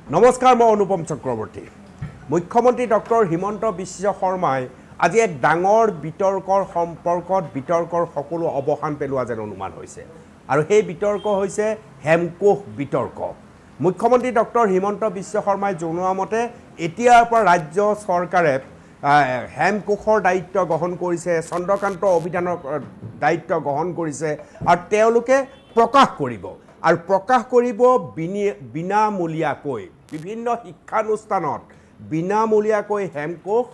নমস্কাৰ মই অনুপম চক্ৰৱৰ্তী মুখ্যমন্ত্ৰী ডক্টৰ হিমন্ত বিশ্ব শৰ্মাই আজি এক ডাঙৰ বিতৰ্কৰ সম্পৰ্কত বিতৰ্কৰ সকলো অৱসান পেলোৱা যেন অনুমান হৈছে আৰু সেই বিতৰ্ক হৈছে হেমকোষ বিতৰ্ক মুখ্যমন্ত্ৰী ডক্টৰ হিমন্ত বিশ্ব শৰ্মাই জনোৱা মতে এতিয়াৰ পৰা ৰাজ্য চৰকাৰে হেমকোষৰ দায়িত্ব গ্ৰহণ কৰিছে চন্দ্ৰকান্ত অভিযানৰ দায়িত্ব গ্ৰহণ কৰিছে আৰু তেওঁলোকে প্ৰকাশ কৰিব আৰু প্ৰকাশ কৰিব বিনামূলীয়াকৈ বিভিন্ন শিক্ষানুষ্ঠানত বিনামূলীয়াকৈ হেমকোষ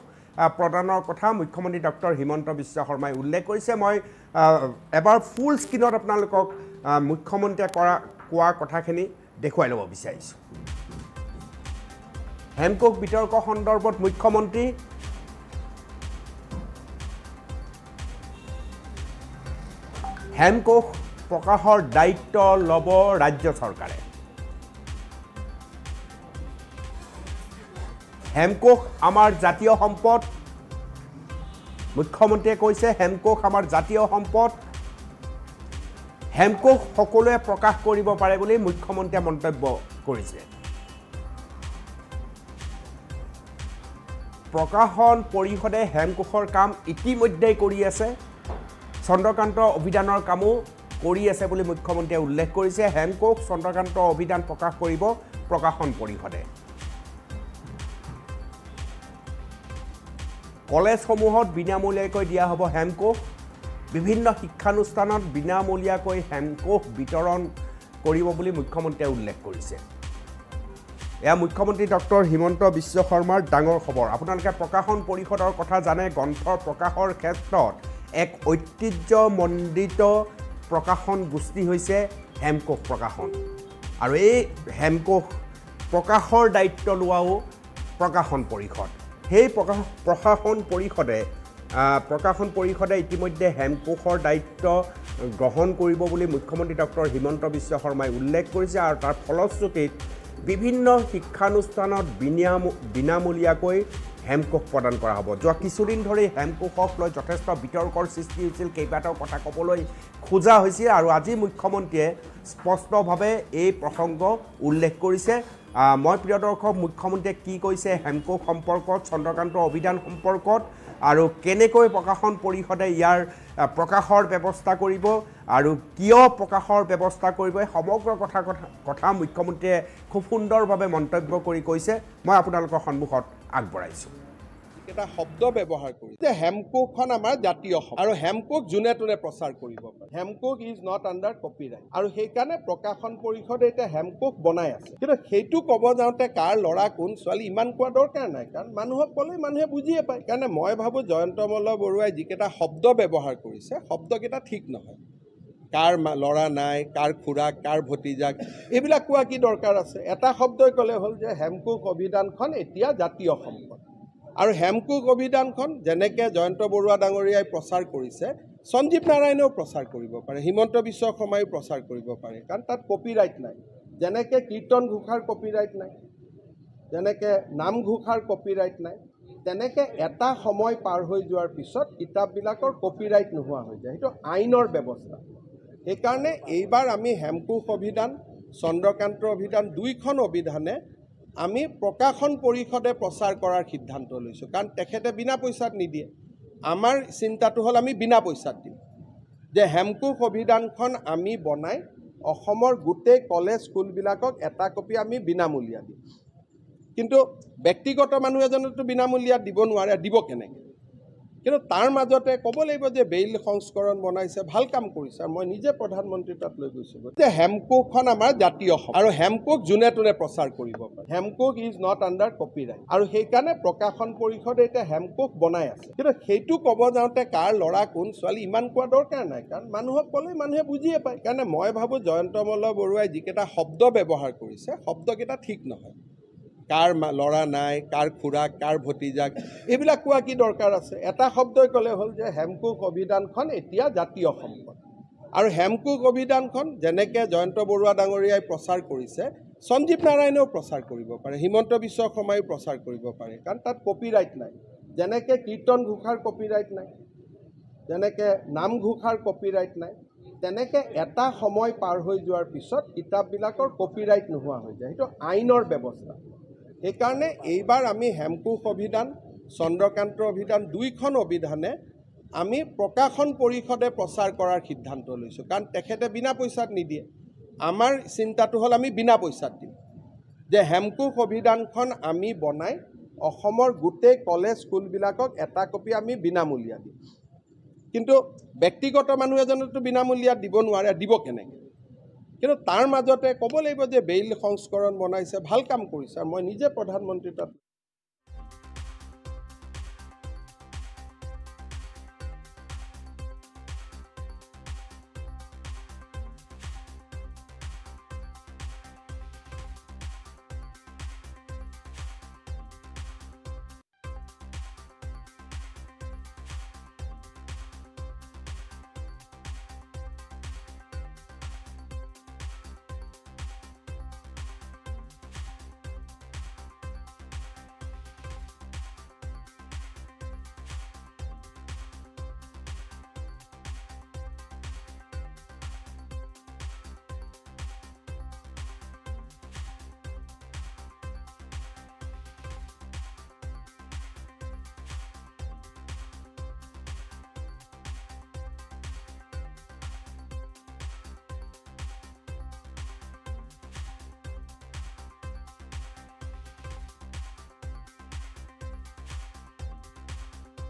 প্ৰদানৰ কথা মুখ্যমন্ত্ৰী ডক্টৰ হিমন্ত বিশ্ব শৰ্মাই উল্লেখ কৰিছে মই এবাৰ ফুল স্ক্ৰীনত আপোনালোকক মুখ্যমন্ত্ৰীয়ে কোৱা কথাখিনি দেখুৱাই ল'ব বিচাৰিছোঁ হেমকোষ বিতৰ্ক সন্দৰ্ভত মুখ্যমন্ত্ৰী হেমকোষ প্ৰকাশৰ দায়িত্ব ল'ব ৰাজ্য চৰকাৰে হেমকোষ আমাৰ জাতীয় সম্পদ মুখ্যমন্ত্ৰীয়ে কৈছে হেমকোষ আমাৰ জাতীয় সম্পদ হেমকোষ সকলোৱে প্ৰকাশ কৰিব পাৰে বুলি মুখ্যমন্ত্ৰীয়ে মন্তব্য কৰিছে প্ৰকাশন পৰিষদে হেমকোষৰ কাম ইতিমধ্যেই কৰি আছে চন্দ্ৰকান্ত অভিযানৰ কামো কৰি আছে বুলি মুখ্যমন্ত্ৰীয়ে উল্লেখ কৰিছে হেমকোষ চন্দ্ৰকান্ত অভিযান প্ৰকাশ কৰিব প্ৰকাশন পৰিষদে কলেজসমূহত বিনামূলীয়াকৈ দিয়া হ'ব হেমকোষ বিভিন্ন শিক্ষানুষ্ঠানত বিনামূলীয়াকৈ হেমকোষ বিতৰণ কৰিব বুলি মুখ্যমন্ত্ৰীয়ে উল্লেখ কৰিছে এয়া মুখ্যমন্ত্ৰী ডক্টৰ হিমন্ত বিশ্ব শৰ্মাৰ ডাঙৰ খবৰ আপোনালোকে প্ৰকাশন পৰিষদৰ কথা জানে গ্ৰন্থ প্ৰকাশৰ ক্ষেত্ৰত এক ঐতিহ্যমণ্ডিত প্ৰকাশন গোষ্ঠী হৈছে হেমকোষ প্ৰকাশন আৰু এই হেমকোষ প্ৰকাশৰ দায়িত্ব লোৱাও প্ৰকাশন পৰিষদ সেই প্ৰকাশন পৰিষদে ইতিমধ্যে হেমকোষৰ দায়িত্ব গ্ৰহণ কৰিব বুলি মুখ্যমন্ত্ৰী ডক্টৰ হিমন্ত বিশ্ব শৰ্মাই উল্লেখ কৰিছে আৰু তাৰ ফলশ্ৰুতিত বিভিন্ন শিক্ষানুষ্ঠানত বিনামূলীয়াকৈ হেমকোষ প্ৰদান কৰা হ'ব যোৱা কিছুদিন ধৰি হেমকোষক লৈ যথেষ্ট বিতৰ্কৰ সৃষ্টি হৈছিল কেইবাটাও কথা ক'বলৈ খোজা হৈছিল আৰু আজি মুখ্যমন্ত্ৰীয়ে স্পষ্টভাৱে এই প্ৰসংগ উল্লেখ কৰিছে মই প্ৰিয় দৰ্শক মুখ্যমন্ত্ৰীয়ে কি কৈছে হেমকোষ সম্পৰ্কত চন্দ্ৰকান্ত অভিযান সম্পৰ্কত আৰু কেনেকৈ প্ৰকাশন পৰিষদে ইয়াৰ প্ৰকাশৰ ব্যৱস্থা কৰিব আৰু কিয় প্ৰকাশৰ ব্যৱস্থা কৰিব সমগ্ৰ কথা মুখ্যমন্ত্ৰীয়ে খুব সুন্দৰভাৱে মন্তব্য কৰি কৈছে মই আপোনালোকৰ সন্মুখত আগবঢ়াইছোঁ এটা শব্দ ব্যৱহাৰ কৰি যে হেমকোষখন আমাৰ জাতীয় সম্পদ আৰু হেমকোষ যোনে তোনে প্ৰচাৰ কৰিব পাৰে Hemkosh is not under copyright আৰু সেইকাৰণে প্ৰকাশন পৰিষদে এতিয়া হেমকোষ বনাই আছে কিন্তু সেইটো ক'ব যাওঁতে কাৰ ল'ৰা কোন ছোৱালী ইমান কোৱা দৰকাৰ নাই কাৰণ মানুহক ক'লে মানুহে বুজিয়ে পায় কাৰণে মই ভাবোঁ জয়ন্ত মল্ল বৰুৱাই যিকেইটা শব্দ ব্যৱহাৰ কৰিছে শব্দকেইটা ঠিক নহয় কাৰ ল'ৰা নাই কাৰ খুৰাক কাৰ ভতিজাক এইবিলাক কোৱা কি দৰকাৰ আছে এটা শব্দই ক'লে হ'ল যে হেমকোষ অভিযানখন এতিয়া জাতীয় সম্পদ আৰু হেমকোষ অভিযানখন যেনেকৈ জয়ন্ত বৰুৱা ডাঙৰীয়াই প্ৰচাৰ কৰিছে সঞ্জীৱ নাৰায়ণেও প্ৰচাৰ কৰিব পাৰে হিমন্ত বিশ্ব শৰ্মায়ো প্ৰচাৰ কৰিব পাৰে কাৰণ তাত কপিৰাইট নাই যেনেকৈ কীৰ্তন ঘোষাৰ কপিৰাইট নাই যেনেকৈ নামঘোষাৰ কপিৰাইট নাই তেনেকৈ এটা সময় পাৰ হৈ যোৱাৰ পিছত কিতাপবিলাকৰ কপিৰাইট নোহোৱা হৈ যায় সেইটো আইনৰ ব্যৱস্থা সেইকাৰণে এইবাৰ আমি হেমকোষ অভিযান চন্দ্ৰকান্ত অভিযান দুইখন অভিধানে আমি প্ৰকাশন পৰিষদে প্ৰচাৰ কৰাৰ সিদ্ধান্ত লৈছোঁ কাৰণ তেখেতে বিনা পইচাত নিদিয়ে আমাৰ চিন্তাটো হ'ল আমি বিনা পইচাত দিম যে হেমকোষ অভিধানখন আমি বনাই অসমৰ গোটেই কলেজ স্কুলবিলাকক এটা কপি আমি বিনামূলীয়া দিম কিন্তু ব্যক্তিগত মানুহ এজনেতো বিনামূলীয়া দিব নোৱাৰে দিব কেনেকৈ কিন্তু তাৰ মাজতে ক'ব লাগিব যে বেইল সংস্কৰণ বনাইছে ভাল কাম কৰিছে আৰু মই নিজে প্ৰধানমন্ত্ৰীৰ তাত লৈ গৈছোঁ যে হেমকোষখন আমাৰ জাতীয় সম্পদ আৰু হেমকোষ যোনে তোনে প্ৰচাৰ কৰিব পাৰে Hemkosh is not under copyright আৰু সেইকাৰণে প্ৰকাশন পৰিষদে এতিয়া হেমকোষ বনাই আছে কিন্তু সেইটো ক'ব যাওঁতে কাৰ ল'ৰা কোন ছোৱালী ইমান কোৱা দৰকাৰ নাই কাৰণ মানুহক ক'লে মানুহে বুজিয়ে পায় কাৰণে মই ভাবোঁ জয়ন্ত মল্ল বৰুৱাই যিকেইটা শব্দ ব্যৱহাৰ কৰিছে শব্দকেইটা ঠিক নহয় কাৰ ল'ৰা নাই কাৰ খুৰাক কাৰ ভতিজাক এইবিলাক কোৱা কি দৰকাৰ আছে এটা শব্দই ক'লে হ'ল যে হেমকোষ অভিযানখন এতিয়া জাতীয় সম্পদ আৰু হেমকোষ অভিযানখন যেনেকৈ জয়ন্ত বৰুৱা ডাঙৰীয়াই প্ৰচাৰ কৰিছে সঞ্জীৱ নাৰায়ণেও প্ৰচাৰ কৰিব পাৰে হিমন্ত বিশ্ব শৰ্মায়ো প্ৰচাৰ কৰিব পাৰে কাৰণ তাত কপিৰাইট নাই যেনেকৈ কীৰ্তন ঘোষাৰ কপিৰাইট নাই যেনেকৈ নামঘোষাৰ কপিৰাইট নাই তেনেকৈ এটা সময় পাৰ হৈ যোৱাৰ পিছত কিতাপবিলাকৰ কপিৰাইট নোহোৱা হৈ যায়। সেইটো আইনৰ ব্যৱস্থা। সেইকাৰণে এইবাৰ আমি হেমকোষ অভিধান, চন্দ্ৰকান্ত অভিধান, দুইখন অভিধানে আমি প্ৰকাশন পৰিষদে প্ৰচাৰ কৰাৰ সিদ্ধান্ত লৈছোঁ। কাৰণ তেখেতে বিনা পইচাত নিদিয়ে। আমাৰ চিন্তাটো হ'ল আমি বিনা পইচাত দিম, যে হেমকোষ অভিধানখন আমি বনাই অসমৰ গোটেই কলেজ স্কুলবিলাকক এটা কপি আমি বিনামূলীয়া দিম। কিন্তু ব্যক্তিগত মানুহ এজনেতো বিনামূলীয়া দিব নোৱাৰে, দিব কেনেকৈ? কিন্তু তাৰ মাজতে ক'ব লাগিব যে বেইল সংস্কৰণ বনাইছে, ভাল কাম কৰিছে। আৰু মই নিজে প্ৰধানমন্ত্ৰী তাত